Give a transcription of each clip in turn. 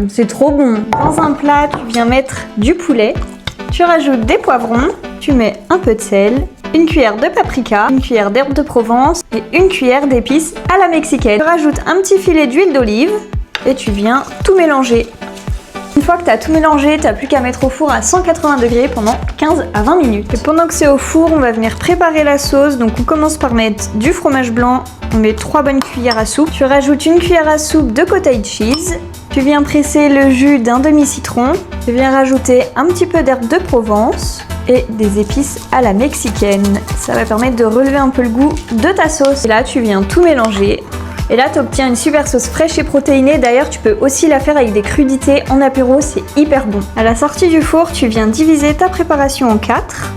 C'est trop bon. Dans un plat, tu viens mettre du poulet. Tu rajoutes des poivrons. Tu mets un peu de sel, une cuillère de paprika, une cuillère d'herbe de Provence et une cuillère d'épices à la mexicaine. Tu rajoutes un petit filet d'huile d'olive et tu viens tout mélanger. Une fois que tu as tout mélangé, tu n'as plus qu'à mettre au four à 180 degrés pendant 15 à 20 minutes. Et pendant que c'est au four, on va venir préparer la sauce. Donc on commence par mettre du fromage blanc. On met 3 bonnes cuillères à soupe. Tu rajoutes une cuillère à soupe de cottage cheese. Tu viens presser le jus d'un demi-citron. Tu viens rajouter un petit peu d'herbe de Provence et des épices à la mexicaine. Ça va permettre de relever un peu le goût de ta sauce. Et là, tu viens tout mélanger. Et là, tu obtiens une super sauce fraîche et protéinée. D'ailleurs, tu peux aussi la faire avec des crudités en apéro, c'est hyper bon. À la sortie du four, tu viens diviser ta préparation en 4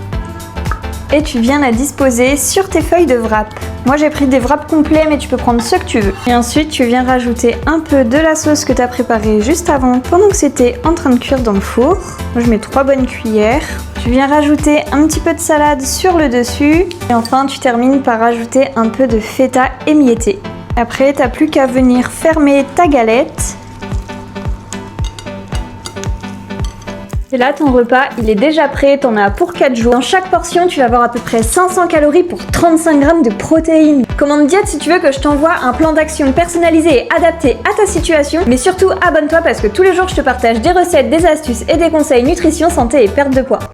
et tu viens la disposer sur tes feuilles de wrap. Moi, j'ai pris des wraps complets, mais tu peux prendre ceux que tu veux. Et ensuite, tu viens rajouter un peu de la sauce que tu as préparée juste avant, pendant que c'était en train de cuire dans le four. Moi, je mets 3 bonnes cuillères. Tu viens rajouter un petit peu de salade sur le dessus. Et enfin, tu termines par rajouter un peu de feta émietté. Après, t'as plus qu'à venir fermer ta galette. Et là, ton repas, il est déjà prêt, t'en as pour 4 jours. Dans chaque portion, tu vas avoir à peu près 500 calories pour 35 grammes de protéines. Commande diète si tu veux que je t'envoie un plan d'action personnalisé et adapté à ta situation. Mais surtout, abonne-toi parce que tous les jours, je te partage des recettes, des astuces et des conseils nutrition, santé et perte de poids.